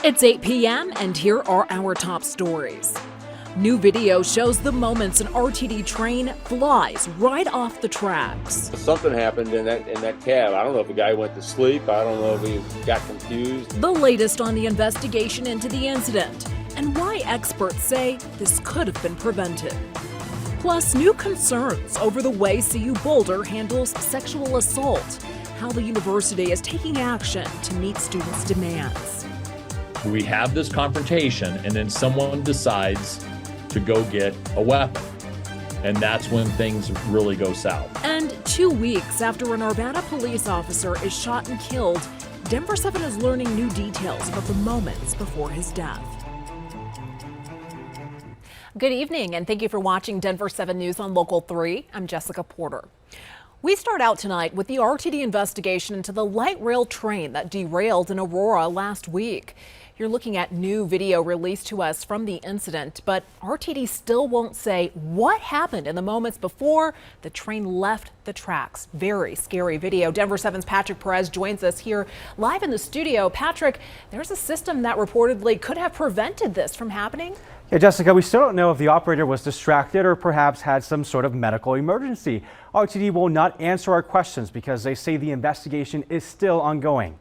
It's 8 p.m. and here are our top stories. New video shows the moments an RTD train flies right off the tracks. Something happened in that cab. I don't know if the guy went to sleep. I don't know if he got confused. The latest on the investigation into the incident and why experts say this could have been prevented. Plus, new concerns over the way CU Boulder handles sexual assault, how the university is taking action to meet students' demands. We have this confrontation and then someone decides to go get a weapon. And that's when things really go south. And 2 weeks after a Arvada police officer is shot and killed, Denver 7 is learning new details about the moments before his death. Good evening, and thank you for watching Denver 7 News on Local 3. I'm Jessica Porter. We start out tonight with the RTD investigation into the light rail train that derailed in Aurora last week. You're looking at new video released to us from the incident, but RTD still won't say what happened in the moments before the train left the tracks. Very scary video. Denver 7's Patrick Perez joins us here live in the studio. Patrick, there's a system that reportedly could have prevented this from happening. Yeah, Jessica, we still don't know if the operator was distracted or perhaps had some sort of medical emergency. RTD will not answer our questions because they say the investigation is still ongoing.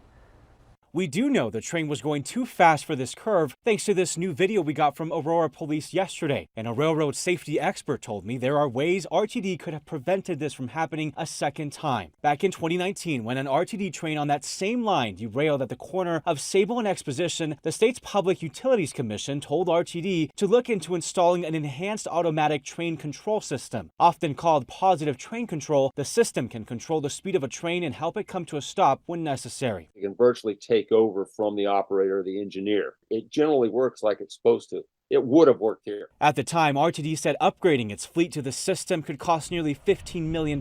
We do know the train was going too fast for this curve thanks to this new video we got from Aurora Police yesterday. And a railroad safety expert told me there are ways RTD could have prevented this from happening a second time. Back in 2019, when an RTD train on that same line derailed at the corner of Sable and Exposition, the state's Public Utilities Commission told RTD to look into installing an enhanced automatic train control system. Often called positive train control, the system can control the speed of a train and help it come to a stop when necessary. You can virtually take over from the operator or the engineer. It generally works like it's supposed to. It would have worked here. At the time, RTD said upgrading its fleet to the system could cost nearly $15 million.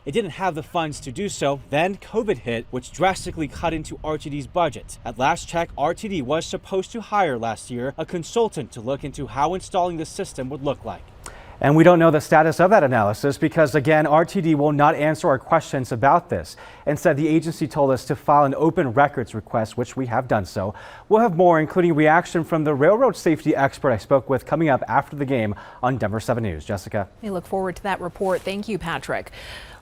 It didn't have the funds to do so. Then COVID hit, which drastically cut into RTD's budget. At last check, RTD was supposed to hire last year a consultant to look into how installing the system would look like. And we don't know the status of that analysis because, again, RTD will not answer our questions about this. Instead, the agency told us to file an open records request, which we have done so. We'll have more, including reaction from the railroad safety expert I spoke with, coming up after the game on Denver 7 News. Jessica. We look forward to that report. Thank you, Patrick.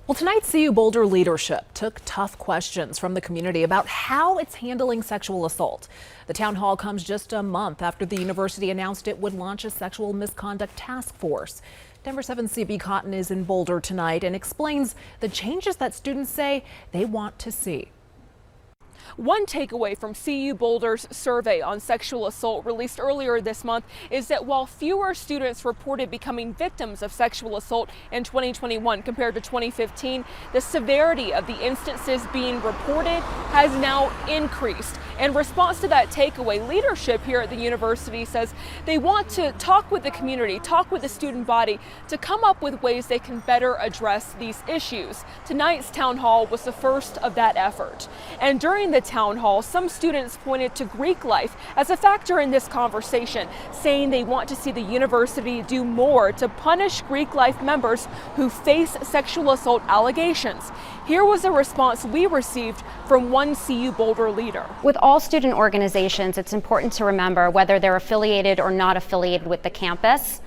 Well, tonight, CU Boulder leadership took tough questions from the community about how it's handling sexual assault. The town hall comes just a month after the university announced it would launch a sexual misconduct task force. Denver 7's CB Cotton is in Boulder tonight and explains the changes that students say they want to see. One takeaway from CU Boulder's survey on sexual assault released earlier this month is that while fewer students reported becoming victims of sexual assault in 2021 compared to 2015, the severity of the instances being reported has now increased. In response to that takeaway, leadership here at the university says they want to talk with the community, talk with the student body to come up with ways they can better address these issues. Tonight's town hall was the first of that effort. And during the town hall, some students pointed to Greek life as a factor in this conversation, saying they want to see the university do more to punish Greek life members who face sexual assault allegations. Here was a response we received from one CU Boulder leader. With all student organizations, it's important to remember whether they're affiliated or not affiliated with the campus.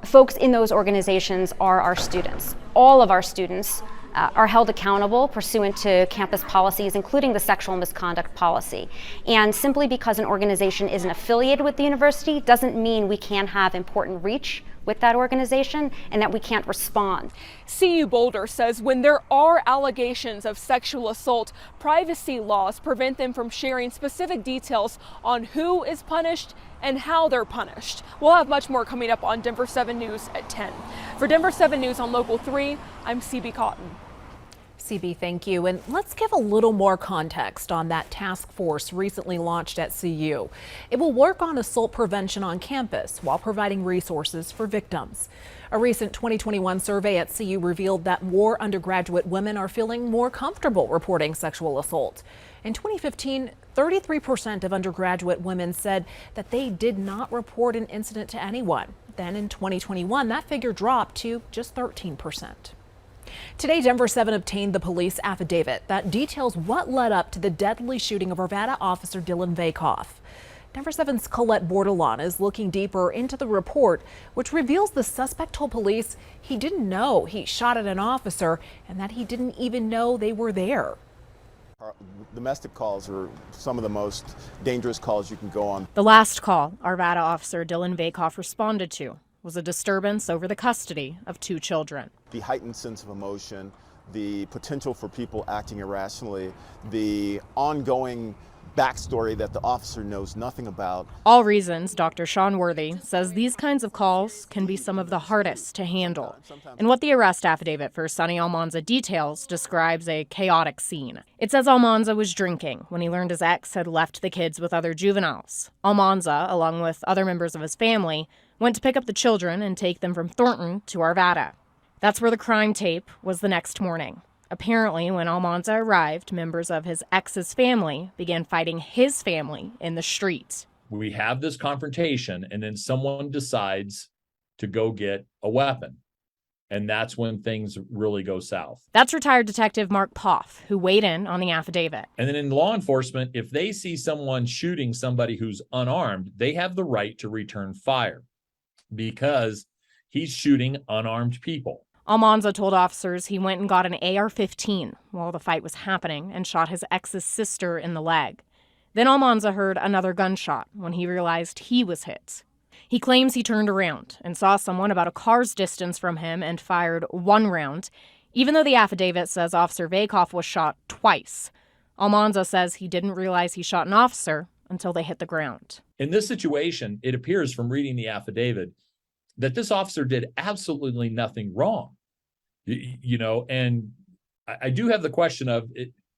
Folks in those organizations are our students. All of our students are held accountable pursuant to campus policies, including the sexual misconduct policy. And simply because an organization isn't affiliated with the university doesn't mean we can't have important reach with that organization and that we can't respond. CU Boulder says when there are allegations of sexual assault, privacy laws prevent them from sharing specific details on who is punished and how they're punished. We'll have much more coming up on Denver 7 News at 10. For Denver 7 News on Local 3, I'm CB Cotton. CB, thank you. And let's give a little more context on that task force recently launched at CU. It will work on assault prevention on campus while providing resources for victims. A recent 2021 survey at CU revealed that more undergraduate women are feeling more comfortable reporting sexual assault. In 2015, 33% of undergraduate women said that they did not report an incident to anyone. Then in 2021, that figure dropped to just 13%. Today, Denver 7 obtained the police affidavit that details what led up to the deadly shooting of Arvada officer Dylan Vakoff. Denver 7's Colette Bordelon is looking deeper into the report, which reveals the suspect told police he didn't know he shot at an officer and that he didn't even know they were there. Domestic calls are some of the most dangerous calls you can go on. The last call Arvada officer Dylan Vakoff responded to was a disturbance over the custody of 2 children. The heightened sense of emotion, the potential for people acting irrationally, the ongoing backstory that the officer knows nothing about. All reasons Dr. Sean Worthy says these kinds of calls can be some of the hardest to handle. And what the arrest affidavit for Sonny Almanza details describes a chaotic scene. It says Almanza was drinking when he learned his ex had left the kids with other juveniles. Almanza, along with other members of his family, went to pick up the children and take them from Thornton to Arvada. That's where the crime tape was the next morning. Apparently, when Almanza arrived, members of his ex's family began fighting his family in the street. We have this confrontation, and then someone decides to go get a weapon. And that's when things really go south. That's retired Detective Mark Poff, who weighed in on the affidavit. And then in law enforcement, if they see someone shooting somebody who's unarmed, they have the right to return fire because he's shooting unarmed people. Almanza told officers he went and got an AR-15 while the fight was happening and shot his ex's sister in the leg. Then Almanza heard another gunshot when he realized he was hit. He claims he turned around and saw someone about a car's distance from him and fired 1 round, even though the affidavit says Officer Vakoff was shot twice. Almanza says he didn't realize he shot an officer until they hit the ground. In this situation, it appears from reading the affidavit that this officer did absolutely nothing wrong. And I do have the question of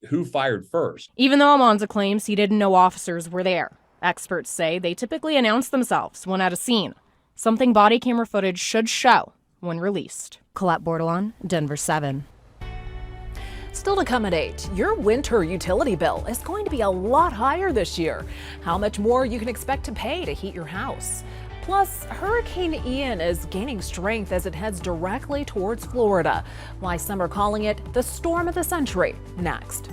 who fired first. Even though Almanza claims he didn't know officers were there, experts say they typically announce themselves when at a scene, something body camera footage should show when released. Colette Bordelon, Denver 7. Still to come at 8, your winter utility bill is going to be a lot higher this year. How much more you can expect to pay to heat your house. Plus, Hurricane Ian is gaining strength as it heads directly towards Florida. Why some are calling it the storm of the century. Next.